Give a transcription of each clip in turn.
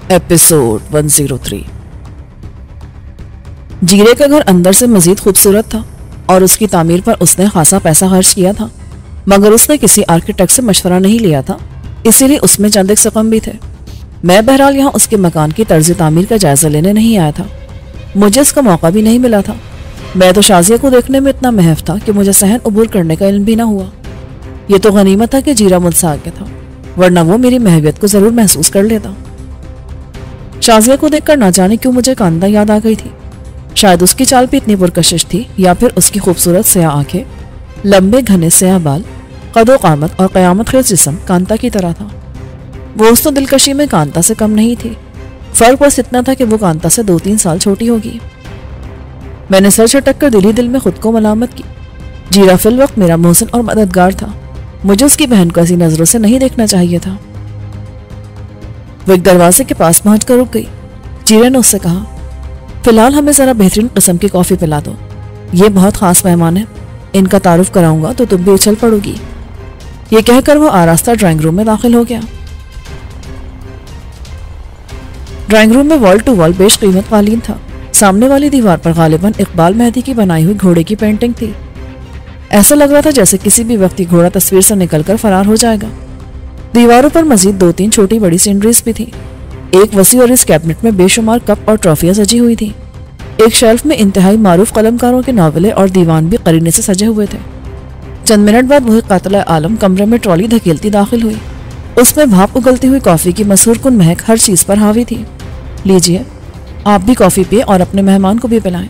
Episode 103। जीरे का घर अंदर से मजीद खूबसूरत था और उसकी तामीर पर उसने खासा पैसा खर्च किया था, मगर उसने किसी आर्किटेक्ट से मशवरा नहीं लिया था, इसीलिए उसमें चंद एक रकम भी थे। मैं बहरहाल यहाँ उसके मकान की तर्ज तामीर का जायजा लेने नहीं आया था। मुझे इसका मौका भी नहीं मिला था। मैं तो शाजिया को देखने में इतना महफ था कि मुझे सहन अबूर करने का इल्म भी ना हुआ। ये तो गनीमत था कि जीरा मुझसे आगे था, वरना वो मेरी महवियत को जरूर महसूस कर लेता। शाजिया को देखकर ना जाने क्यों मुझे कांता याद आ गई थी। शायद उसकी चाल भी इतनी पुरकशिश थी, या फिर उसकी खूबसूरत स्याह आंखें, लंबे घने स्याह बाल, कदो कामत और कयामत खेज जिस्म कांता की तरह था। वो उस तो दिलकशी में कांता से कम नहीं थी। फर्क बस इतना था कि वो कांता से 2-3 साल छोटी होगी। मैंने सर झटक कर दिल ही दिल में खुद को मलामत की। जीरा फिल वक्त मेरा मोहसिन और मददगार था। मुझे उसकी बहन को ऐसी नजरों से नहीं देखना चाहिए था। वो एक दरवाजे के पास पहुंचकर रुक गई। जीरा ने उससे कहा, फिलहाल हमें जरा बेहतरीन किस्म की कॉफी पिला दो। ये बहुत खास मेहमान है, इनका तारुफ कराऊंगा तो तुम भी उछल पड़ोगी। ये कहकर वो आरास्ता ड्राइंग रूम में दाखिल हो गया। ड्राइंग रूम में वॉल टू वॉल बेश कीमत कालीन था। सामने वाली दीवार पर गालिबन इकबाल मेहदी की बनाई हुई घोड़े की पेंटिंग थी। ऐसा लग रहा था जैसे किसी भी वक्त घोड़ा तस्वीर से निकलकर फरार हो जाएगा। दीवारों पर मजीद 2-3 छोटी बड़ी सीनरीज भी थी। एक वसी और इस कैबिनेट में बेशुमार कप और ट्रॉफियां सजी हुई थी। एक शेल्फ में इंतहाई मारूफ कलमकारों के नावलें और दीवान भी करीने से सजे हुए थे। चंद मिनट बाद वही कातिला आलम कमरे में ट्रॉली धकेलती दाखिल हुई। उसमें भाप उगलती हुई कॉफी की मशहूर कुन महक हर चीज पर हावी थी। लीजिए, आप भी कॉफी पिए और अपने मेहमान को भी पिलाएं।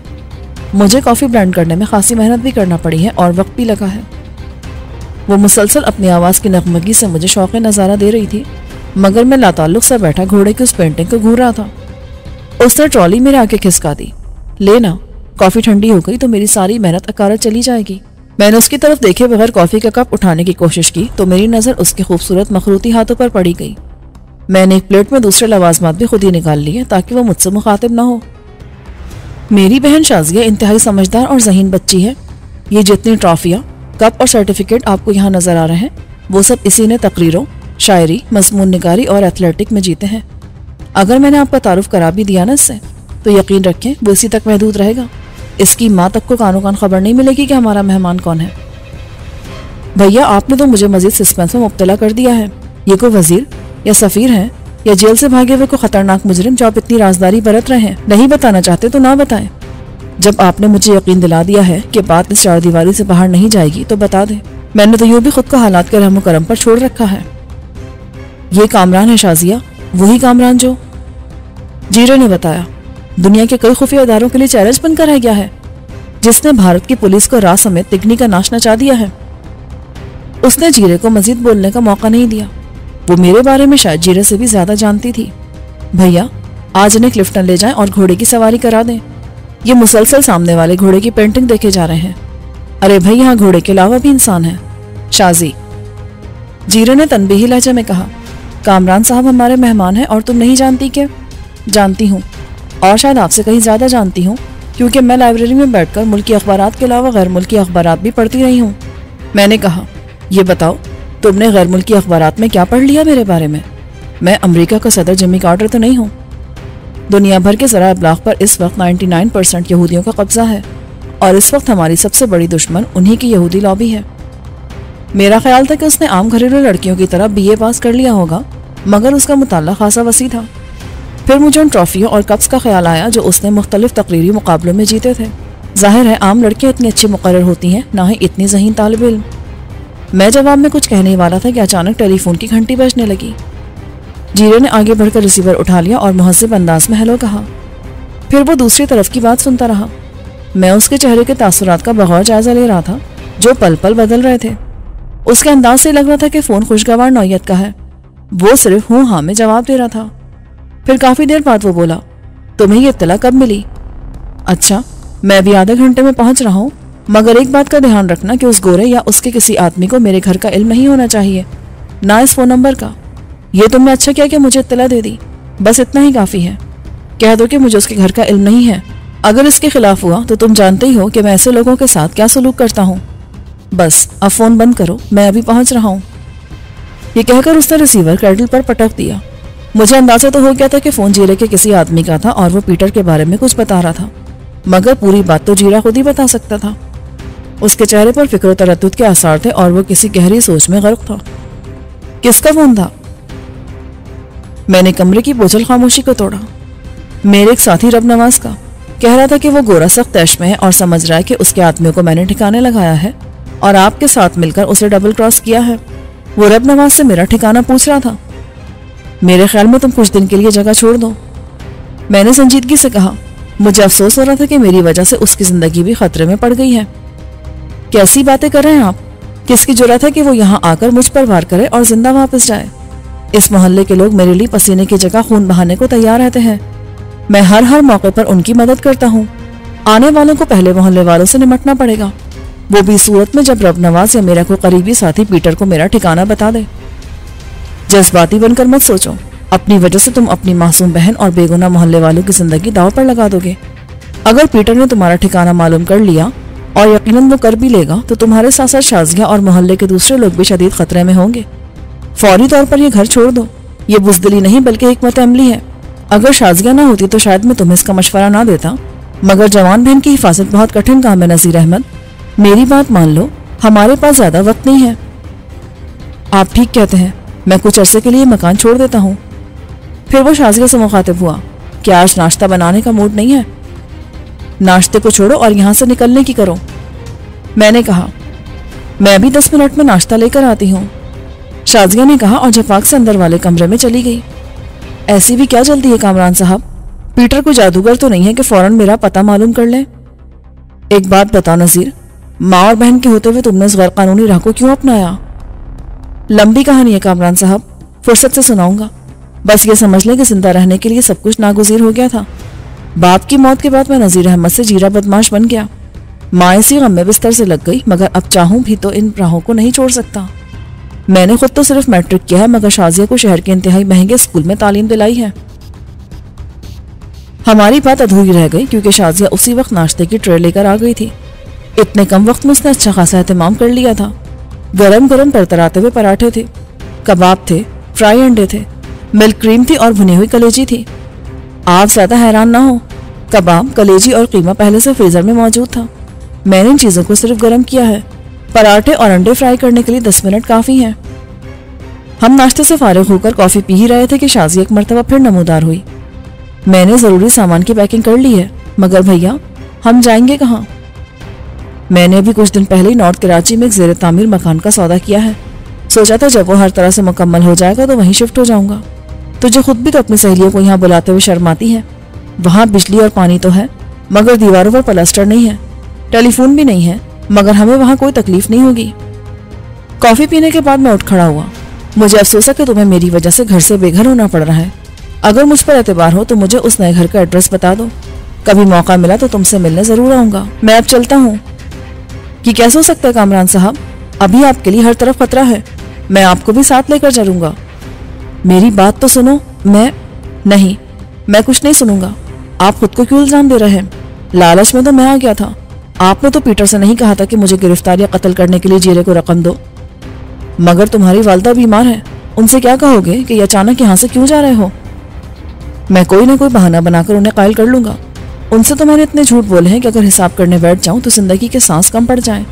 मुझे कॉफी ब्लेंड करने में खासी मेहनत भी करना पड़ी है और वक्त भी लगा है। वो मुसलसल अपनी आवाज की नगमगी से मुझे शौक़ नजारा दे रही थी, मगर मैं लाताल्लुक से बैठा घोड़े की उस पेंटिंग को घूर रहा था। उसने ट्रॉली मेरे आगे खिसका दी। लेना, कॉफी ठंडी हो गई तो मेरी सारी मेहनत अकारत चली जाएगी। मैंने उसकी तरफ देखे बगैर कॉफी का कप उठाने की कोशिश की तो मेरी नजर उसके खूबसूरत मखरूती हाथों पर पड़ी गई। मैंने एक प्लेट में दूसरे लवाजमात भी खुद ही निकाल लिए ताकि वो मुझसे मुखातिब ना हो। मेरी बहन शाजिया इंतहाई समझदार और ज़हीन बच्ची है। ये जितनी ट्रॉफियाँ, कप और सर्टिफिकेट आपको यहाँ नजर आ रहे हैं, वो सब इसी ने तकरीरों, शायरी, मजमून निगारी और एथलेटिक में जीते हैं। अगर मैंने आपका तारुफ करा भी दिया ना इससे, तो यकीन रखें वो इसी तक महदूद रहेगा। इसकी माँ तक को कानो कान खबर नहीं मिलेगी कि हमारा मेहमान कौन है। भैया, आपने तो मुझे मजीद सस्पेंस में मुब्तला कर दिया है। ये कोई वजीर या सफीर हैं या जेल से भागे हुए को खतरनाक मुजरिम जो आप इतनी राजदारी बरत रहे हैं? नहीं बताना चाहते तो ना बताएं। जब आपने मुझे यकीन दिला दिया है कि बात इस चारदीवारी से बाहर नहीं जाएगी तो बता दें। मैंने तो यूं भी खुद को हालात के रहमो करम पर छोड़ रखा है। ये कामरान है शाजिया, वही कामरान जो जीरे ने बताया दुनिया के कई खुफिया इदारों के लिए चैलेंज बनकर रह गया है, जिसने भारत की पुलिस को राह समेत तिगनी का नाश नचा दिया है। उसने जीरे को मजीद बोलने का मौका नहीं दिया। वो मेरे बारे में शायद जीरे से भी ज्यादा जानती थी। भैया, आज इन्हें क्लिफ्टन ले जाएं और घोड़े की सवारी करा दें। ये मुसलसल सामने वाले घोड़े की पेंटिंग देखे जा रहे हैं। अरे भाई, यहाँ घोड़े के अलावा भी इंसान है। शाजी, जीरे ने तनबीही लहजे में कहा, कामरान साहब हमारे मेहमान हैं और तुम नहीं जानती क्या? जानती हूँ, और शायद आपसे कहीं ज्यादा जानती हूँ, क्योंकि मैं लाइब्रेरी में बैठकर मुल्की अखबारात के अलावा गैर मुल्की अखबारात भी पढ़ती रही हूँ। मैंने कहा, ये बताओ तुमने गैर मुल्की अखबारात में क्या पढ़ लिया मेरे बारे में? मैं अमेरिका का सदर जिमी कार्टर तो नहीं हूँ। दुनिया भर के ज़राए इब्लाग पर इस वक्त 99% यहूदियों का कब्जा है और इस वक्त हमारी सबसे बड़ी दुश्मन उन्हीं की यहूदी लॉबी है। मेरा ख्याल था कि उसने आम घरेलू लड़कियों की तरह BA पास कर लिया होगा, मगर उसका मुताला खासा वसी था। फिर मुझे उन ट्रॉफियों और कप्स का ख्याल आया जो उसने मुख्तलिफ तकरीरी मुकाबलों में जीते थे। जाहिर है आम लड़कियाँ इतनी अच्छी मुकर्रर होती हैं, ना ही इतनी ज़हीन तालिब इल्म। मैं जवाब में कुछ कहने वाला था कि अचानक टेलीफोन की घंटी बजने लगी। जीरे ने आगे बढ़कर रिसीवर उठा लिया और मुहज़्ज़ब अंदाज में हेलो कहा। फिर वो दूसरी तरफ की बात सुनता रहा। मैं उसके चेहरे के तासुरात का बगौर जायजा ले रहा था, जो पल पल बदल रहे थे। उसके अंदाज से लग रहा था कि फ़ोन खुशगवार नौयत का है। वो सिर्फ हूँ हाँ में जवाब दे रहा था। फिर काफ़ी देर बाद वो बोला, तुम्हें ये इत्तला कब मिली? अच्छा, मैं भी आधे घंटे में पहुँच रहा हूँ, मगर एक बात का ध्यान रखना कि उस गोरे या उसके किसी आदमी को मेरे घर का इल्म नहीं होना चाहिए, ना इस फ़ोन नंबर का। ये तुमने अच्छा किया कि मुझे इत्तला दे दी। बस इतना ही काफ़ी है। कह दो कि मुझे उसके घर का इल्म नहीं है। अगर इसके खिलाफ हुआ तो तुम जानते ही हो कि मैं ऐसे लोगों के साथ क्या सलूक करता हूँ। बस अब फ़ोन बंद करो, मैं अभी पहुँच रहा हूँ। ये कहकर उसने रिसीवर क्रैडल पर पटक दिया। मुझे अंदाजा तो हो गया था कि फोन जीरे के किसी आदमी का था और वो पीटर के बारे में कुछ बता रहा था, मगर पूरी बात तो जीरा खुद ही बता सकता था। उसके चेहरे पर फिक्र तरद्दुद के आसार थे और वो किसी गहरी सोच में गर्क था। किसका फोन था? मैंने कमरे की बोझल खामोशी को तोड़ा। मेरे एक साथी रब नवाज का। कह रहा था कि वो गोरा सख्त तैश में है और समझ रहा है कि उसके आदमियों को मैंने ठिकाने लगाया है और आपके साथ मिलकर उसे डबल क्रॉस किया है। वो रब नवाज से मेरा ठिकाना पूछ रहा था। मेरे ख्याल में तुम कुछ दिन के लिए जगह छोड़ दो। मैंने संजीदगी से कहा। मुझे अफसोस हो रहा था कि मेरी वजह से उसकी जिंदगी भी खतरे में पड़ गई है। कैसी बातें कर रहे हैं आप? किसकी जुर्रत है कि वो यहाँ आकर मुझ पर वार करे और जिंदा वापस जाए? इस मोहल्ले के लोग मेरे लिए पसीने की जगह खून बहाने को तैयार रहते हैं। मैं हर मौके पर उनकी मदद करता हूँ। आने वालों को पहले मोहल्ले वालों से निमटना पड़ेगा, वो भी सूरत में जब रब नवाज या मेरा कोई करीबी साथी पीटर को मेरा ठिकाना बता दे। जज्बाती बनकर मत सोचो। अपनी वजह से तुम अपनी मासूम बहन और बेगुनाह मोहल्ले वालों की जिंदगी दांव पर लगा दोगे। अगर पीटर ने तुम्हारा ठिकाना मालूम कर लिया, और यकीनन वो कर भी लेगा, तो तुम्हारे साथ साथ शाजिया और मोहल्ले के दूसरे लोग भी शदीद खतरे में होंगे। फौरी तौर पर ये घर छोड़ दो। ये बुजदिली नहीं बल्कि हिकमत अमली है। अगर शाजिया ना होती तो शायद मैं तुम्हें इसका मशवरा ना देता, मगर जवान बहन की हिफाजत बहुत कठिन काम है नजीर अहमद। मेरी बात मान लो, हमारे पास ज्यादा वक्त नहीं है। आप ठीक कहते हैं, मैं कुछ अरसे के लिए मकान छोड़ देता हूँ। फिर वो शाजिया से मुखातिब हुआ। क्या आज नाश्ता बनाने का मूड नहीं है? नाश्ते को छोड़ो और यहाँ से निकलने की करो। मैंने कहा, मैं अभी 10 मिनट में नाश्ता लेकर आती हूँ। शाजिया ने कहा और झपाक से अंदर वाले कमरे में चली गई। ऐसी भी क्या जल्दी है कामरान साहब? पीटर को जादूगर तो नहीं है कि फौरन मेरा पता मालूम कर ले। एक बात बताओ नजीर, माँ और बहन के होते हुए तुमने इस गैर कानूनी राह को क्यों अपनाया? लंबी कहानी है कामरान साहब, फुर्सत से सुनाऊंगा। बस ये समझ लें कि जिंदा रहने के लिए सब कुछ नागुज़ीर हो गया था। बाप की मौत के बाद मैं नजीर अहमद से जीरा बदमाश बन गया। माँ इसी गम में बिस्तर से लग गई, मगर अब चाहूं भी तो इन राहों को नहीं छोड़ सकता। मैंने खुद तो सिर्फ मैट्रिक किया है, मगर शाजिया को शहर के इंतहाई महंगे स्कूल में तालीम दिलाई है। हमारी बात अधूरी रह गई क्योंकि शाजिया उसी वक्त नाश्ते की ट्रे लेकर आ गई थी। इतने कम वक्त में उसने अच्छा खासा एहतमाम कर लिया था। गरम गरम तरतराते हुए पराठे थे, कबाब थे, फ्राई अंडे थे, मिल्क क्रीम थी और भुनी हुई कलेजी थी। आप ज्यादा हैरान ना हो, कबाब, कलेजी और कीमा पहले से फ्रीजर में मौजूद था। मैंने इन चीजों को सिर्फ गर्म किया है। पराठे और अंडे फ्राई करने के लिए 10 मिनट काफी हैं। हम नाश्ते से फारिग होकर कॉफी पी ही रहे थे कि शाजिया एक मर्तबा फिर नमूदार हुई। मैंने जरूरी सामान की पैकिंग कर ली है, मगर भैया हम जाएंगे कहाँ? मैंने अभी कुछ दिन पहले ही नॉर्थ कराची में एक ज़ेर तामीर मकान का सौदा किया है। सोचा था जब वो हर तरह से मुकम्मल हो जाएगा तो वहीं शिफ्ट हो जाऊंगा। तुझे खुद भी तो अपनी सहेलियों को यहाँ बुलाते हुए शर्म आती है। वहाँ बिजली और पानी तो है, मगर दीवारों पर प्लास्टर नहीं है। टेलीफोन भी नहीं है, मगर हमें वहाँ कोई तकलीफ नहीं होगी। कॉफी पीने के बाद मैं उठ खड़ा हुआ। मुझे अफसोस है कि तुम्हें मेरी वजह से घर से बेघर होना पड़ रहा है। अगर मुझ पर एतबार हो तो मुझे उस नए घर का एड्रेस बता दो। कभी मौका मिला तो तुमसे मिलने जरूर आऊंगा। मैं अब चलता हूँ। कि कैसे हो सकता है कामरान साहब? अभी आपके लिए हर तरफ खतरा है। मैं आपको भी साथ लेकर चलूंगा। मेरी बात तो सुनो। नहीं, मैं कुछ नहीं सुनूंगा। आप खुद को क्यों इल्जाम दे रहे हैं? लालच में तो मैं आ गया था। आपने तो पीटर से नहीं कहा था कि मुझे गिरफ्तार या कत्ल करने के लिए जीरे को रकम दो। मगर तुम्हारी वालदा बीमार है, उनसे क्या कहोगे कि अचानक यहाँ से क्यों जा रहे हो? मैं कोई ना कोई बहाना बनाकर उन्हें कायल कर लूंगा। उनसे तो मैंने इतने झूठ बोले हैं कि अगर हिसाब करने बैठ जाऊं तो जिंदगी के सांस कम पड़ जाएं।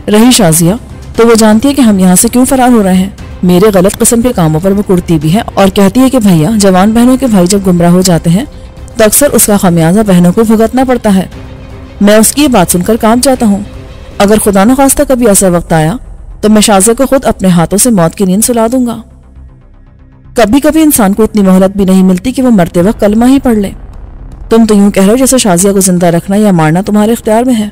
रही शाजिया, तो वो जानती है कि हम यहाँ से क्यों फरार हो रहे हैं। मेरे गलत किस्म के कामों पर वो कुड़ती भी है और कहती है कि भैया, जवान बहनों के भाई जब गुमराह हो जाते हैं तो अक्सर उसका खमियाजा बहनों को भुगतना पड़ता है। मैं उसकी ये बात सुनकर कांप जाता हूँ। अगर खुदा न खास्ता कभी ऐसा वक्त आया तो मैं शाजिया को खुद अपने हाथों से मौत की नींद सुला दूंगा। कभी कभी इंसान को इतनी मोहलत भी नहीं मिलती कि वो मरते वक्त कलमा ही पढ़ ले। तुम तो यूं कह रहे हो जैसे शाजिया को जिंदा रखना या मारना तुम्हारे इख्तियार में है।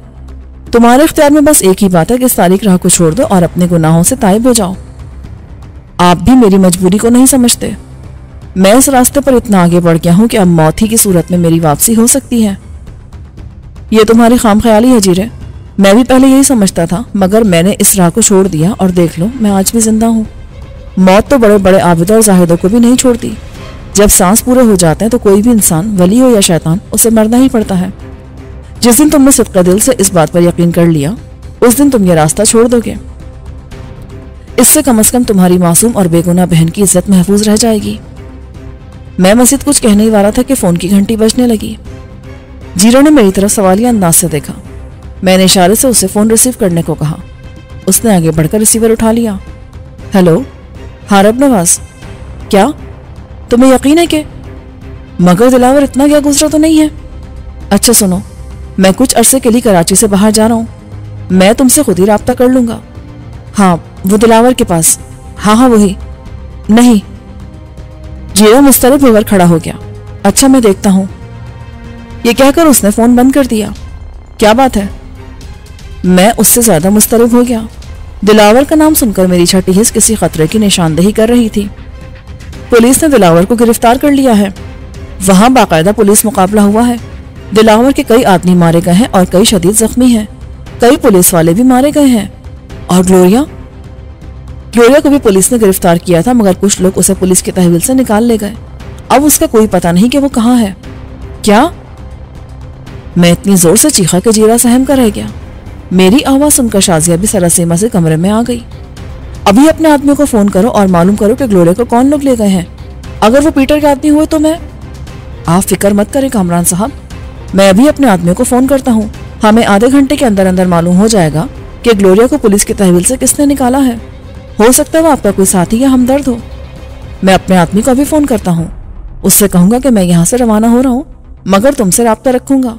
तुम्हारे इख्तियार में बस एक ही बात है कि इस तारीख राह को छोड़ दो और अपने गुनाहों से ताइब हो जाओ। आप भी मेरी मजबूरी को नहीं समझते। मैं इस रास्ते पर इतना आगे बढ़ गया हूं कि अब मौत ही की सूरत में मेरी वापसी हो सकती है। ये तुम्हारी खाम ख्याली है जीरे। मैं भी पहले यही समझता था, मगर मैंने इस राह को छोड़ दिया और देख लो, मैं आज भी जिंदा हूँ। मौत तो बड़े बड़े आबिद और जाहिदों को भी नहीं छोड़ती। जब सांस पूरे हो जाते हैं तो कोई भी इंसान, वली हो या शैतान, उसे मरना ही पड़ता है। जिस दिन तुमने सिद्क़ दिल से इस बात पर यकीन कर लिया, उस दिन तुम ये रास्ता छोड़ दोगे। इससे कम से कम तुम्हारी मासूम और बेगुनाह बहन की इज्जत महफूज रह जाएगी। मैं मजीद कुछ कहने ही वाला था कि फोन की घंटी बजने लगी। जीरा ने मेरी तरफ सवालिया अंदाज से देखा। मैंने इशारे से उसे फोन रिसीव करने को कहा। उसने आगे बढ़कर रिसीवर उठा लिया। हेलो, हाँ रब नवाज, क्या तुम्हें यकीन है कि? मगर दिलावर इतना क्या गुजरा तो नहीं है? अच्छा सुनो, मैं कुछ अरसे के लिए कराची से बाहर जा रहा हूँ, मैं तुमसे खुद ही राब्ता कर लूंगा। हाँ, वो दिलावर के पास। हाँ हाँ वही। नहीं। जीरा मुस्तरब होकर खड़ा हो गया। अच्छा मैं देखता हूँ, ये कहकर उसने फोन बंद कर दिया। क्या बात है? मैं उससे ज्यादा मुस्तरब हो गया। दिलावर का नाम सुनकर मेरी छठी हिस्स किसी खतरे की निशानदेही कर रही थी। पुलिस ने दिलावर को गिरफ्तार कर लिया है। वहां बाकायदा पुलिस मुकाबला हुआ है। दिलावर के कई आदमी मारे गए हैं और कई शदीद जख्मी हैं। कई पुलिस वाले भी मारे गए हैं। और ग्लोरिया को भी पुलिस ने गिरफ्तार किया था, मगर कुछ लोग उसे पुलिस की तहवील से निकाल ले गए। अब उसका कोई पता नहीं कि वो कहाँ है। क्या? मैं इतनी जोर से चीखा कि जीरा सहम कर रह गया। मेरी आवाज सुनकर शाजिया भी सरासीमा से कमरे में आ गई। अभी अपने आदमियों को फोन करो और मालूम करो कि ग्लोरिया को कौन लोग ले गए हैं। अगर वो पीटर के आदमी हुए तो मैं। आप फिक्र मत करें कामरान साहब, मैं अभी अपने आदमियों को फोन करता हूँ। हमें आधे घंटे के अंदर अंदर मालूम हो जाएगा कि ग्लोरिया को पुलिस की तहवील से किसने निकाला है। हो सकता है वो आपका कोई साथी या हमदर्द हो। मैं अपने आदमी को अभी फोन करता हूँ। उससे कहूंगा कि मैं यहाँ से रवाना हो रहा हूँ, मगर तुमसे राब्ता रखूंगा।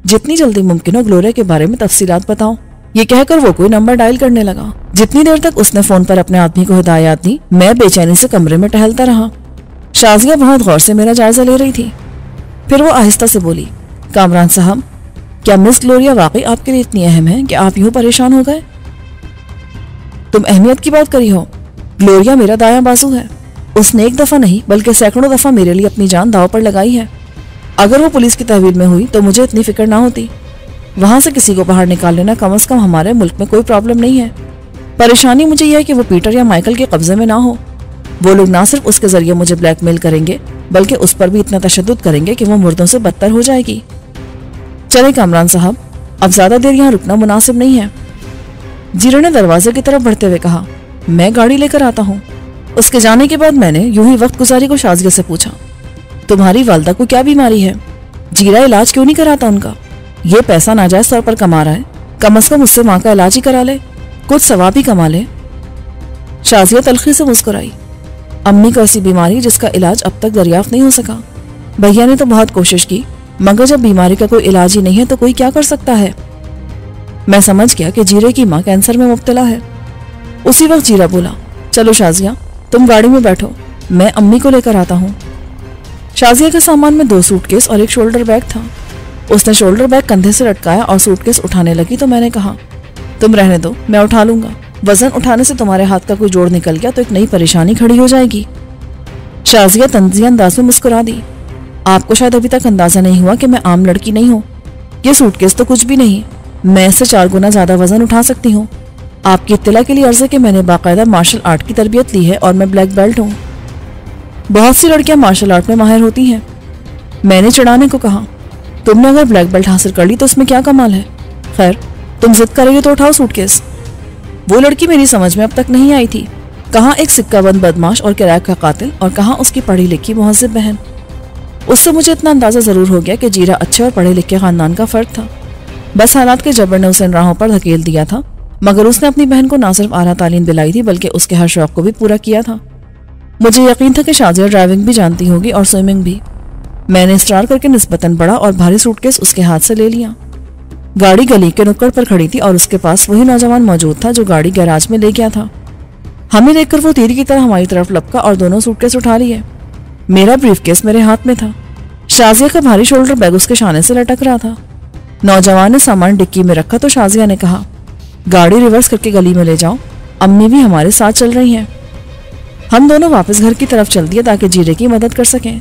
जितनी जल्दी मुमकिन हो ग्लोरिया के बारे में तफसीलात बताओ। ये कहकर वो कोई नंबर डायल करने लगा। जितनी देर तक उसने फोन पर अपने आदमी को हिदायत दी, मैं बेचैनी से कमरे में टहलता रहा। शाजिया बहुत गौर से मेरा जायजा ले रही थी। फिर वो आहिस्ता से बोली, कामरान साहब, क्या मिस ग्लोरिया वाकई आपके लिए इतनी अहम है कि आप यूं परेशान हो गए? तुम अहमियत की बात करी हो। ग्लोरिया मेरा दायां बाजू है। उसने एक दफा नहीं बल्कि सैकड़ों दफा मेरे लिए अपनी जान दांव पर लगाई है। अगर वो पुलिस की तहवील में हुई तो मुझे इतनी फिक्र ना होती। वहां से किसी को बाहर निकाल लेना कम से कम हमारे मुल्क में कोई प्रॉब्लम नहीं है। परेशानी मुझे यह है कि वो पीटर या माइकल के कब्जे में ना हो। वो लोग ना सिर्फ उसके जरिए मुझे ब्लैकमेल करेंगे, बल्कि उस पर भी इतना तशद्दुद करेंगे कि वो मुर्दों से बदतर हो जाएगी। चले कामरान साहब, अब ज्यादा देर यहाँ रुकना मुनासिब नहीं है। जीरा ने दरवाजे की तरफ बढ़ते हुए कहा, मैं गाड़ी लेकर आता हूँ। उसके जाने के बाद मैंने यूं ही वक्त गुजारी को शाजिया से पूछा, तुम्हारी वालदा को क्या बीमारी है? जीरा इलाज क्यों नहीं कराता उनका? ये पैसा नाजायज तौर पर कमा रहा है, कम से कम उससे माँ का इलाज ही करा ले, कुछ सवाब ही कमा ले। शाजिया तलखी से मुस्कुराई। अम्मी को ऐसी बीमारी जिसका इलाज अब तक दरियाफ्त नहीं हो सका। भैया ने तो बहुत कोशिश की, मगर जब बीमारी का कोई इलाज ही नहीं है तो कोई क्या कर सकता है। मैं समझ गया कि जीरे की माँ कैंसर में मुब्तला है। उसी वक्त जीरा बोला, चलो शाजिया, तुम गाड़ी में बैठो, मैं अम्मी को लेकर आता हूँ। शाजिया के सामान में 2 सूटकेस और एक शोल्डर बैग था। उसने शोल्डर बैग कंधे से लटकाया और सूटकेस उठाने लगी तो मैंने कहा, तुम रहने दो, मैं उठा लूंगा। वजन उठाने से तुम्हारे हाथ का कोई जोड़ निकल गया तो एक नई परेशानी खड़ी हो जाएगी। शाजिया तंजिया अंदाज में मुस्कुरा दी। आपको शायद अभी तक अंदाजा नहीं हुआ कि मैं आम लड़की नहीं हूँ। ये सूटकेस तो कुछ भी नहीं, मैं इससे 4 गुना ज्यादा वजन उठा सकती हूँ। आपकी इत्तला के लिए अर्ज है कि मैंने बाकायदा मार्शल आर्ट की तरबियत ली है और मैं ब्लैक बेल्ट हूँ। बहुत सी लड़कियां मार्शल आर्ट में माहिर होती हैं। मैंने चिढ़ाने को कहा, तुमने अगर ब्लैक बेल्ट हासिल कर ली तो उसमें क्या कमाल है? खैर, तुम जिद करोगे तो उठाओ सूटकेस। वो लड़की मेरी समझ में अब तक नहीं आई थी। कहाँ एक सिक्काबंद बदमाश और किराए का कातिल और कहाँ उसकी पढ़ी लिखी मुहज्जिब बहन। उससे मुझे इतना अंदाजा जरूर हो गया कि जीरा अच्छे और पढ़े लिखे खानदान का फर्द था। बस हालात के जबर ने उसे इन राहों पर धकेल दिया था, मगर उसने अपनी बहन को ना सिर्फ आला तालीम दिलाई थी बल्कि उसके हर शौक को भी पूरा किया था। मुझे यकीन था कि शाजिया ड्राइविंग भी जानती होगी और स्विमिंग भी। मैंने इसरार करके निस्बतन बड़ा और भारी सूटकेस उसके हाथ से ले लिया। गाड़ी गली के नुक्कड़ पर खड़ी थी और उसके पास वही नौजवान मौजूद था जो गाड़ी गैराज में ले गया था। हमें देखकर वो तीर की तरह हमारी तरफ लपका और दोनों सूटकेस उठा लिए। मेरा ब्रीफकेस मेरे हाथ में था। शाजिया का भारी शोल्डर बैग उसके शाने से लटक रहा था। नौजवान ने सामान डिक्की में रखा तो शाजिया ने कहा, गाड़ी रिवर्स करके गली में ले जाओ, अम्मी भी हमारे साथ चल रही हैं। हम दोनों वापस घर की तरफ चल दिए ताकि जीरे की मदद कर सकें।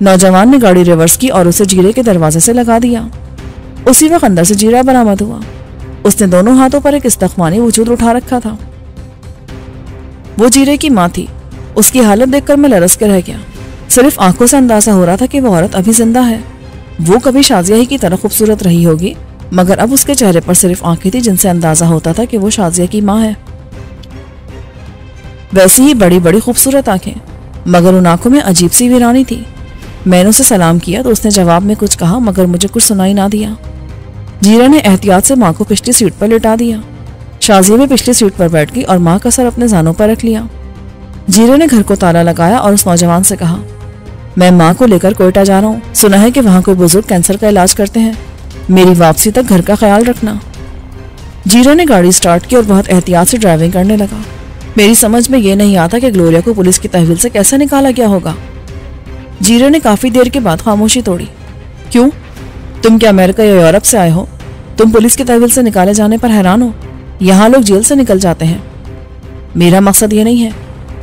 नौजवान ने गाड़ी रिवर्स की और उसे जीरे के दरवाजे से लगा दिया। उसी वक्त अंदर से जीरा बरामद हुआ। उसने दोनों हाथों पर एक इस्तख्मानी वजूद उठा रखा था। वो जीरे की माँ थी। उसकी हालत देखकर मैं लरस के रह गया। सिर्फ आंखों से अंदाजा हो रहा था कि वो औरत अभी जिंदा है। वो कभी शाजिया ही की तरह खूबसूरत रही होगी, मगर अब उसके चेहरे पर सिर्फ आंखें थी जिनसे अंदाजा होता था कि वो शाजिया की माँ है। वैसी ही बड़ी बड़ी खूबसूरत आंखें, मगर उन आंखों में अजीब सी वीरानी थी। मैंने उसे सलाम किया तो उसने जवाब में कुछ कहा, मगर मुझे कुछ सुनाई ना दिया। जीरा ने एहतियात से माँ को पिछली सीट पर लिटा दिया। शाजिया भी पिछली सीट पर बैठ गई और माँ का सर अपने जानों पर रख लिया। जीरे ने घर को ताला लगाया और उस नौजवान से कहा, मैं माँ को लेकर कोयटा जा रहा हूँ। सुना है कि वहाँ कोई बुजुर्ग कैंसर का इलाज करते हैं। मेरी वापसी तक घर का ख्याल रखना। जीरा ने गाड़ी स्टार्ट की और बहुत एहतियात से ड्राइविंग करने लगा। मेरी समझ में ये नहीं आता कि ग्लोरिया को पुलिस की तहवील से कैसे निकाला गया होगा। जीरा ने काफी देर के बाद खामोशी तोड़ी। क्यों? तुम क्या अमेरिका या यूरोप से आए हो? तुम पुलिस की तहवील से निकाले जाने पर हैरान हो? यहाँ लोग जेल से निकल जाते हैं। मेरा मकसद ये नहीं है।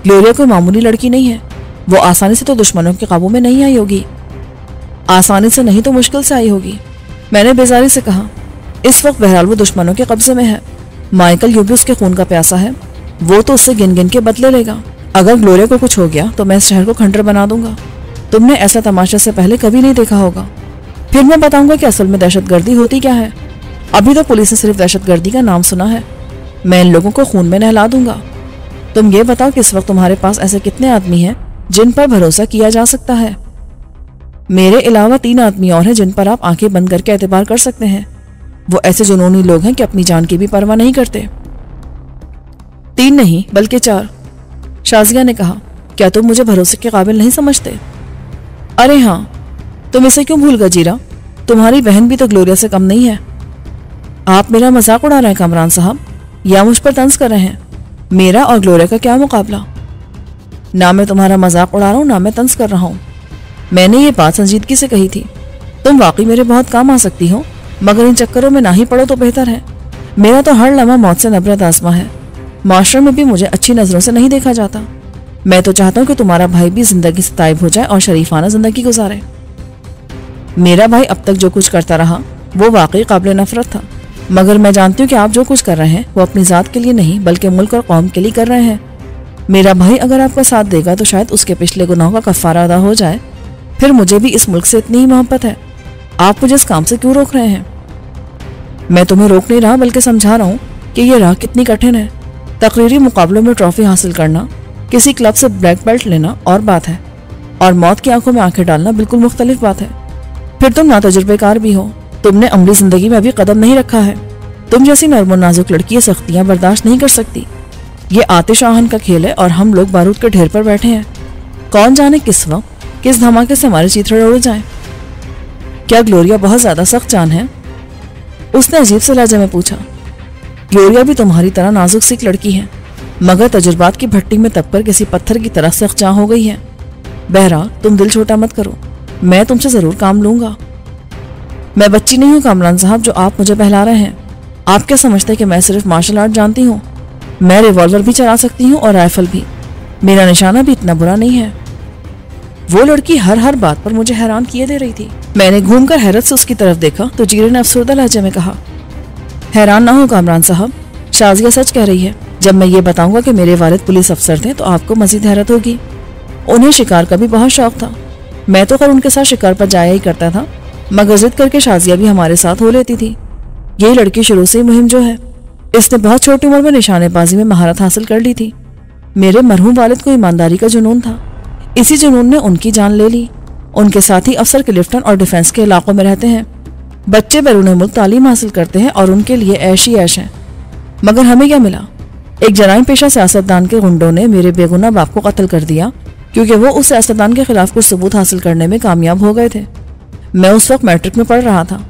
ग्लोरिया कोई मामूली लड़की नहीं है। वो आसानी से तो दुश्मनों के काबू में नहीं आई होगी। आसानी से नहीं तो मुश्किल से आई होगी। मैंने बेजारी से कहा, इस वक्त बहरहाल वो दुश्मनों के कब्जे में है। माइकल यूं भी उसके खून का प्यासा है। वो तो उससे गिन गिन के बदले लेगा। अगर ग्लोरिया को कुछ हो गया तो मैं इस शहर को खंडर बना दूंगा। तुमने ऐसा तमाशा से पहले कभी नहीं देखा होगा। फिर मैं बताऊंगा कि असल में दहशतगर्दी होती क्या है। अभी तो पुलिस ने सिर्फ दहशतगर्दी का नाम सुना है। मैं इन लोगों को खून में नहला दूंगा। तुम ये बताओ कि इस वक्त तुम्हारे पास ऐसे कितने आदमी हैं जिन पर भरोसा किया जा सकता है? मेरे अलावा 3 आदमी और हैं जिन पर आप आंखें बंद करके एतबार कर सकते हैं। वो ऐसे जुनूनी लोग हैं कि अपनी जान की भी परवाह नहीं करते। 3 नहीं बल्कि 4। शाजिया ने कहा, क्या तुम मुझे भरोसे के काबिल नहीं समझते? अरे हाँ, तुम इसे क्यों भूल गए जीरा? तुम्हारी बहन भी तो ग्लोरिया से कम नहीं है। आप मेरा मजाक उड़ा रहे हैं कामरान साहब, या मुझ पर तंज कर रहे हैं? मेरा और ग्लोरिया का क्या मुकाबला? ना मैं तुम्हारा मजाक उड़ा रहा हूँ ना मैं तंज कर रहा हूँ। मैंने ये बात संजीदगी से कही थी। तुम वाकई मेरे बहुत काम आ सकती हो, मगर इन चक्करों में ना ही पड़ो तो बेहतर है। मेरा तो हर लम्हा मौत से नफरत आजमा है। माशरे में भी मुझे अच्छी नजरों से नहीं देखा जाता। मैं तो चाहता हूँ कि तुम्हारा भाई भी जिंदगी से ताइब हो जाए और शरीफाना जिंदगी गुजारे। मेरा भाई अब तक जो कुछ करता रहा वो वाकई काबिल नफरत था, मगर मैं जानती हूँ कि आप जो कुछ कर रहे हैं वो अपनी जात के लिए नहीं बल्कि मुल्क और कौम के लिए कर रहे हैं। मेरा भाई अगर आपका साथ देगा तो शायद उसके पिछले गुनाहों का कफारा अदा हो जाए। फिर मुझे भी इस मुल्क से इतनी ही मोहब्बत है। आप मुझे इस काम से क्यों रोक रहे हैं? मैं तुम्हें रोक नहीं रहा बल्कि समझा रहा हूँ कि ये राह कितनी कठिन है। तकरीरी मुकाबलों में ट्रॉफी हासिल करना, किसी क्लब से ब्लैक बेल्ट लेना और बात है, और मौत की आंखों में आंखें डालना बिल्कुल मुख्तलिफ बात है। फिर तुम नातजुर्बेकार भी हो। तुमने अमली जिंदगी में अभी कदम नहीं रखा है। तुम जैसी नर्म और नाजुक लड़की ये सख्तियां बर्दाश्त नहीं कर सकती। ये आतिश आहन का खेल है और हम लोग बारूद के ढेर पर बैठे हैं। कौन जाने किस वक्त किस धमाके से हमारे चीथड़े उड़ जाएं। क्या ग्लोरिया बहुत ज्यादा सख्त जान है? उसने अजीब से लहजे में पूछा। ग्लोरिया भी तुम्हारी तरह नाजुक सी एक लड़की है, मगर तजुर्बात की भट्टी में तपकर किसी पत्थर की तरह सख्त जान हो गई है। बहरहाल तुम दिल छोटा मत करो, मैं तुमसे जरूर काम लूंगा। मैं बच्ची नहीं हूँ कामरान साहब जो आप मुझे बहला रहे हैं। आप क्या समझते हैं कि मैं सिर्फ मार्शल आर्ट जानती हूँ? मैं रिवॉल्वर भी चला सकती हूँ और राइफल भी। मेरा निशाना भी इतना बुरा नहीं है। वो लड़की हर बात पर मुझे हैरान किए दे रही थी। मैंने घूमकर हैरत से उसकी तरफ देखा तो जीरे ने अफसरदा लहजे में कहा, हैरान ना हो कामरान साहब, शाजिया सच कह रही है। जब मैं ये बताऊंगा कि मेरे वालिद पुलिस अफसर थे तो आपको मजीद हैरत होगी। उन्हें शिकार का भी बहुत शौक था। मैं तो खैर उनके साथ शिकार पर जाया ही करता था, मगर जिद करके शाजिया भी हमारे साथ हो लेती थी। यही लड़की शुरू से ही मुहिम जो है। इसने बहुत छोटी उम्र में निशानेबाजी में महारत हासिल कर ली थी। मेरे मरहूम वालिद को ईमानदारी का जुनून था। इसी जुनून ने उनकी जान ले ली। उनके साथी अफसर क्लिफ्टन और डिफेंस के इलाकों में रहते हैं। बच्चे बैरून मुल्क तालीम हासिल करते हैं और उनके लिए ऐश ही ऐश है। मगर हमें क्या मिला? एक जराइम पेशा सियासतदान के गुंडों ने मेरे बेगुनाह बाप को कत्ल कर दिया क्योंकि वो उस सियासतदान के खिलाफ कुछ सबूत हासिल करने में कामयाब हो गए थे। मैं उस वक्त मैट्रिक में पढ़ रहा था।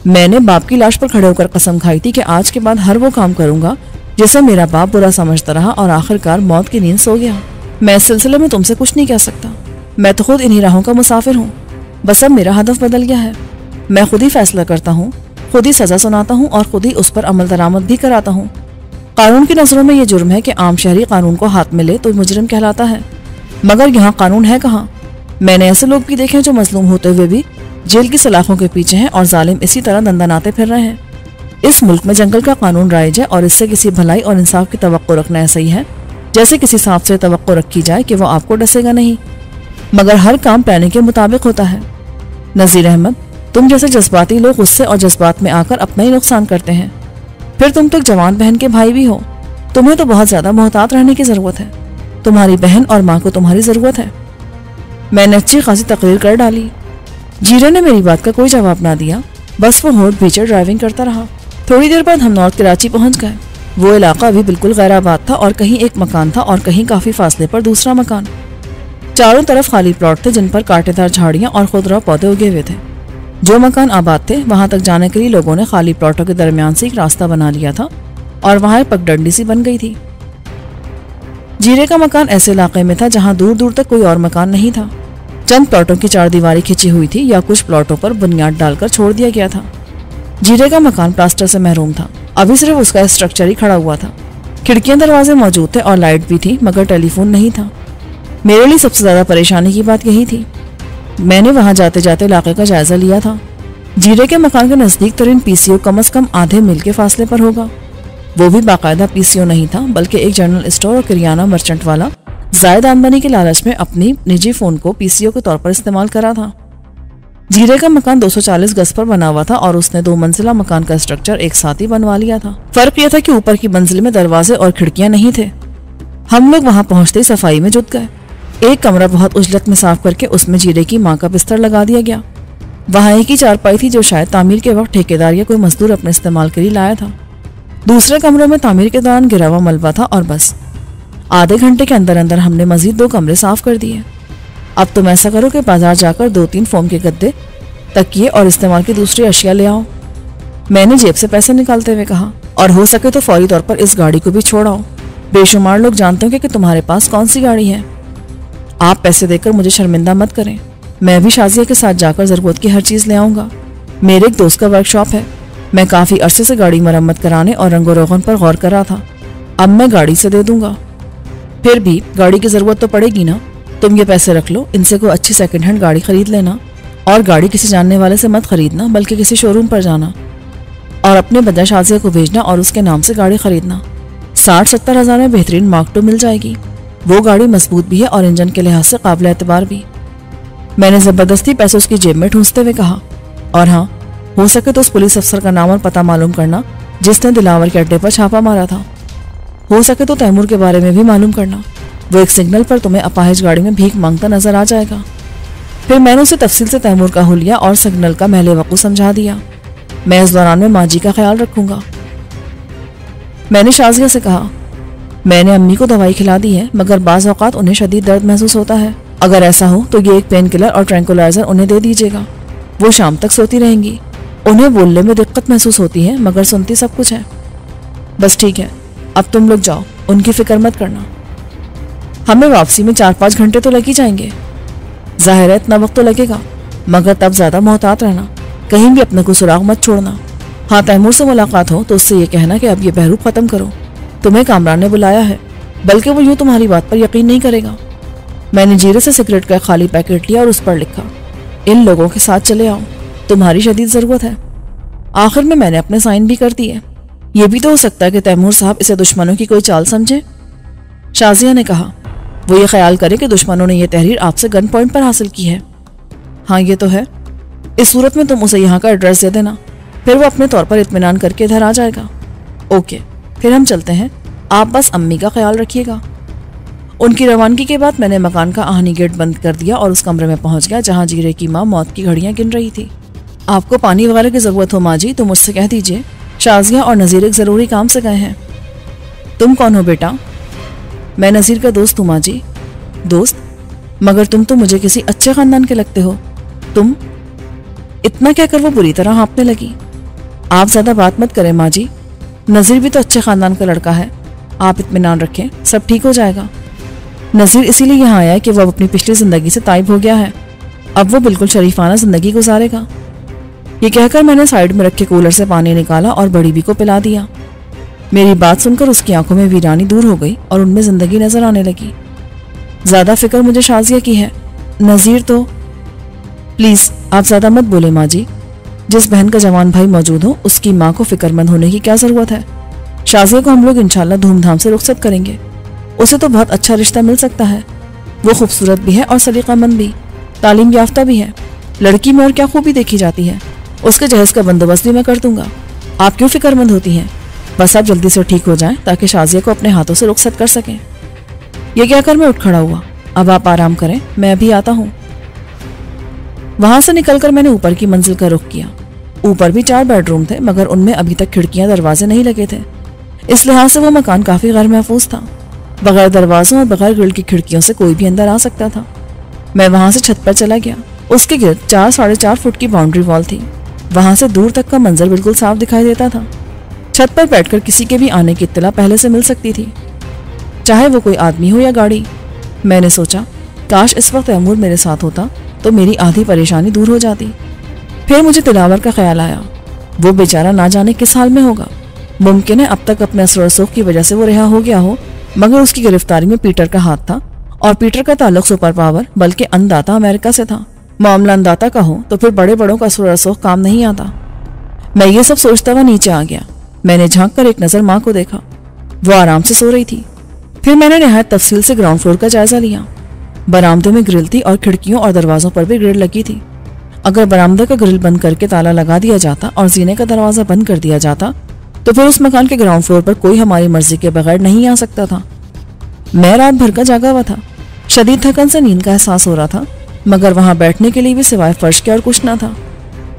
मैंने बाप की लाश पर खड़े होकर कसम खाई थी कि आज के बाद हर वो काम करूंगा जिसे मेरा बाप बुरा समझता रहा, और आखिरकार मौत की नींद सो गया। मैं इस सिलसिले में तुमसे कुछ नहीं कह सकता। मैं तो खुद इन्हीं राहों का मुसाफिर हूँ। बस अब मेरा हदफ बदल गया है। मैं खुद ही फैसला करता हूँ, खुद ही सजा सुनाता हूँ और खुद ही उस पर अमल दरामद भी कराता हूँ। कानून की नजरों में ये जुर्म है कि आम शहरी कानून को हाथ में ले तो मुजरिम कहलाता है, मगर यहाँ कानून है कहाँ? मैंने ऐसे लोग भी देखे जो मजलूम होते हुए भी जेल की सलाखों के पीछे हैं और जालिम इसी तरह दंदनाते फिर रहे हैं। इस मुल्क में जंगल का कानून राइज है और इससे किसी भलाई और इंसाफ की तवक्को रखना ऐसा ही है जैसे किसी सांप से तवक्को रखी जाए कि वो आपको डसेगा नहीं, मगर हर काम प्लानिंग के मुताबिक होता है। नजीर अहमद, तुम जैसे जज्बाती लोग गुस्से और जज्बात में आकर अपना ही नुकसान करते हैं। फिर तुम तो एक जवान बहन के भाई भी हो। तुम्हें तो बहुत ज्यादा मोहतात रहने की जरूरत है। तुम्हारी बहन और माँ को तुम्हारी जरूरत है। मैंने अच्छी खासी तकरीर कर डाली। जीरे ने मेरी बात का कोई जवाब ना दिया, बस वो होठ पीछे ड्राइविंग करता रहा। थोड़ी देर बाद हम नॉर्थ कराची पहुंच गए। वो इलाका अभी बिल्कुल गैराबाद था और कहीं एक मकान था और कहीं काफी फासले पर दूसरा मकान। चारों तरफ खाली प्लॉट थे जिन पर कांटेदार झाड़ियां और खुदरा पौधे उगे हुए थे। जो मकान आबाद थे वहां तक जाने के लिए लोगों ने खाली प्लॉटों के दरमियान से एक रास्ता बना लिया था और वहां एक पगडंडी सी बन गई थी। जीरे का मकान ऐसे इलाके में था जहां दूर दूर तक कोई और मकान नहीं था। चंद प्लॉटों की चारदीवारी खिंची हुई थी या कुछ प्लॉटों पर बुनियाद डालकर छोड़ दिया गया था। जीरे का मकान प्लास्टर से महरूम था, अभी सिर्फ उसका स्ट्रक्चर ही खड़ा हुआ था। खिड़कियां दरवाजे मौजूद थे और लाइट भी थी, मगर टेलीफोन नहीं था। मेरे लिए सबसे ज्यादा परेशानी की बात यही थी। मैंने वहां जाते जाते इलाके का जायजा लिया था। जीरे के मकान के नजदीक तरीन पीसीओ कम से कम आधे मील के फासले पर होगा। वो भी बाकायदा पीसीओ नहीं था, बल्कि एक जनरल स्टोर और किरियाना मर्चेंट वाला जायद आमदनी के लालच में अपनी निजी फोन को पीसीओ के तौर पर इस्तेमाल करा था। जीरे का मकान 240 गज पर बना हुआ था और उसने 2 मंजिला मकान का स्ट्रक्चर एक साथ ही बनवा लिया था। फर्क यह था कि ऊपर की मंजिल में दरवाजे और खिड़कियां नहीं थे। हम लोग वहां पहुंचते ही सफाई में जुट गए। एक कमरा बहुत उजलत में साफ करके उसमें जीरे की माँ का बिस्तर लगा दिया गया। वहां एक ही चारपाई थी जो शायद तामीर के वक्त ठेकेदार या कोई मजदूर अपने इस्तेमाल के लिए लाया था। दूसरे कमरे में तामीर के दौरान गिरा हुआ मलबा था और बस। आधे घंटे के अंदर अंदर हमने मजीद 2 कमरे साफ कर दिए। अब तुम ऐसा करो कि बाजार जाकर 2-3 फोम के गद्दे, तकिए और इस्तेमाल की दूसरी अशिया ले आओ। मैंने जेब से पैसे निकालते हुए कहा, और हो सके तो फौरी तौर पर इस गाड़ी को भी छोड़ाओ। बेशुमार लोग जानते होंगे कि तुम्हारे पास कौन सी गाड़ी है। आप पैसे देकर मुझे शर्मिंदा मत करें। मैं भी शाजिया के साथ जाकर जरूरत की हर चीज ले आऊंगा। मेरे एक दोस्त का वर्कशॉप है। मैं काफी अरसे से गाड़ी मरम्मत कराने और रंगो रोगन पर गौर कर रहा था। अब मैं गाड़ी से दे दूंगा। फिर भी गाड़ी की जरूरत तो पड़ेगी ना। तुम ये पैसे रख लो, इनसे कोई अच्छी सेकंड हैंड गाड़ी खरीद लेना। और गाड़ी किसी जानने वाले से मत खरीदना, बल्कि किसी शोरूम पर जाना और अपने बजाय शाजिया को भेजना और उसके नाम से गाड़ी खरीदना। 60-70 हजार में बेहतरीन मार्क 2 मिल जाएगी। वो गाड़ी मजबूत भी है और इंजन के लिहाज से काबिल एतबार भी। मैंने जबरदस्ती पैसे उसकी जेब में ठूंसते हुए कहा, और हाँ, हो सके तो उस पुलिस अफसर का नाम और पता मालूम करना जिसने दिलावर के अड्डे पर छापा मारा था। हो सके तो तैमूर के बारे में भी मालूम करना। वो एक सिग्नल पर तुम्हें अपाहिज गाड़ी में भीख मांगता नजर आ जाएगा। फिर मैंने उसे तफसील से तैमूर का हुलिया और सिग्नल का महले वकू समझा दिया। मैं इस दौरान में माँ जी का ख्याल रखूंगा। मैंने शाजिया से कहा, मैंने अम्मी को दवाई खिला दी है, मगर बाज़ औक़ात उन्हें शदीद दर्द महसूस होता है। अगर ऐसा हो तो ये एक पेन किलर और ट्रैंकुलाइजर उन्हें दे दीजिएगा। वो शाम तक सोती रहेंगी। उन्हें बोलने में दिक्कत महसूस होती है, मगर सुनती सब कुछ है। बस ठीक है, अब तुम लोग जाओ, उनकी फिक्र मत करना। हमें वापसी में 4-5 घंटे तो लग ही जाएंगे। जाहिर है इतना वक्त तो लगेगा, मगर तब ज्यादा मोहतात रहना, कहीं भी अपने को सुराग मत छोड़ना। हाँ, तैमूर से मुलाकात हो तो उससे ये कहना कि अब ये बहरूप खत्म करो, तुम्हें कामरान ने बुलाया है, बल्कि वो यूं तुम्हारी बात पर यकीन नहीं करेगा। मैंने जीरे से सिगरेट का खाली पैकेट लिया और उस पर लिखा, इन लोगों के साथ चले आओ, तुम्हारी शदीद जरूरत है। आखिर में मैंने अपने साइन भी कर दिए। ये भी तो हो सकता है कि तैमूर साहब इसे दुश्मनों की कोई चाल समझे। शाजिया ने कहा, वो ये ख्याल करे कि दुश्मनों ने यह तहरीर आपसे गन पॉइंट पर हासिल की है। हाँ, ये तो है। इस सूरत में तुम उसे यहाँ का एड्रेस दे देना, फिर वो अपने तौर पर इत्मीनान करके इधर आ जाएगा। ओके, फिर हम चलते हैं। आप बस अम्मी का ख्याल रखिएगा। उनकी रवानगी के बाद मैंने मकान का आहनी गेट बंद कर दिया और उस कमरे में पहुंच गया जहां जीरे की माँ मौत की घड़ियां गिन रही थी। आपको पानी वगैरह की जरूरत हो माँ जी तो मुझसे कह दीजिए। शाजिया और नज़ीर एक जरूरी काम से गए हैं। तुम कौन हो बेटा? मैं नज़ीर का दोस्त हूँ माँ जी। दोस्त? मगर तुम तो मुझे किसी अच्छे खानदान के लगते हो। तुम? इतना क्या कर वो बुरी तरह हाँपने लगी। आप ज्यादा बात मत करें माँ जी, नज़ीर भी तो अच्छे खानदान का लड़का है। आप इत्मीनान रखें, सब ठीक हो जाएगा। नज़ीर इसीलिए यहाँ आया है कि वह अपनी पिछली जिंदगी से ताइब हो गया है। अब वो बिल्कुल शरीफाना जिंदगी गुजारेगा। ये कहकर मैंने साइड में रखे कूलर से पानी निकाला और बड़ी बी को पिला दिया। मेरी बात सुनकर उसकी आंखों में वीरानी दूर हो गई और उनमें जिंदगी नजर आने लगी। ज्यादा फिक्र मुझे शाजिया की है, नज़ीर तो। प्लीज आप ज्यादा मत बोले माँ जी। जिस बहन का जवान भाई मौजूद हो उसकी माँ को फिक्रमंद होने की क्या जरूरत है। शाजिया को हम लोग इंशाल्लाह धूमधाम से रुखसत करेंगे। उसे तो बहुत अच्छा रिश्ता मिल सकता है। वो खूबसूरत भी है और सलीकामंद भी, तालीम याफ्ता भी है। लड़की में और क्या खूबी देखी जाती है। उसके जहेज का बंदोबस्त भी मैं कर दूंगा। आप क्यों फिक्रमंद होती हैं? बस आप जल्दी से ठीक हो जाएं ताकि शाजिया को अपने हाथों से रुखसत कर सकें। ये कहकर मैं उठ खड़ा हुआ। अब आप आराम करें, मैं अभी आता हूँ। वहां से निकलकर मैंने ऊपर की मंजिल का रुख किया। ऊपर भी 4 बेडरूम थे, मगर उनमें अभी तक खिड़कियां दरवाजे नहीं लगे थे। इस लिहाज से वो मकान काफी गैर महफूज था। बगैर दरवाजों और बगैर ग्रिल की खिड़कियों से कोई भी अंदर आ सकता था। मैं वहां से छत पर चला गया। उसके गिर्द 4-4.5 फुट की बाउंड्री वॉल थी। वहां से दूर तक का मंजर बिल्कुल साफ दिखाई देता था। छत पर बैठकर किसी के भी आने की इत्तला पहले से मिल सकती थी, चाहे वो कोई आदमी हो या गाड़ी। मैंने सोचा, काश इस वक्त तैमूर मेरे साथ होता तो मेरी आधी परेशानी दूर हो जाती। फिर मुझे दिलावर का ख्याल आया। वो बेचारा ना जाने किस हाल में होगा। मुमकिन है अब तक अपने असर रसूख की वजह से वो रिहा हो गया हो, मगर उसकी गिरफ्तारी में पीटर का हाथ था, और पीटर का ताल्लुक सुपर पावर बल्कि अन्नदाता अमेरिका से था। मामला अन्नदाता का हो तो फिर बड़े बड़ों का असर रसूख काम नहीं आता। मैं ये सब सोचता हुआ नीचे आ गया। मैंने झांक कर एक नजर माँ को देखा। वो आराम से सो रही थी। फिर मैंने निहायत तफसील से ग्राउंड फ्लोर का जायजा लिया। बरामदों में ग्रिल थी और खिड़कियों और दरवाजों पर भी ग्रिल लगी थी। अगर बरामदा का ग्रिल बंद करके ताला लगा दिया जाता और जीने का दरवाजा बंद कर दिया जाता तो फिर उस मकान के ग्राउंड फ्लोर पर कोई हमारी मर्जी के बगैर नहीं आ सकता था। मैं रात भर का जागा हुआ था। शदीद थकन से नींद का एहसास हो रहा था, मगर वहां बैठने के लिए भी सिवाय फर्श के और कुछ न था।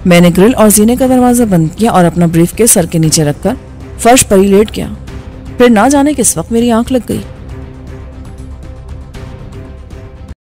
मैंने ग्रिल और जीने का दरवाजा बंद किया और अपना ब्रीफकेस सर के नीचे रखकर फर्श पर ही लेट गया। फिर ना जाने किस वक्त मेरी आंख लग गई।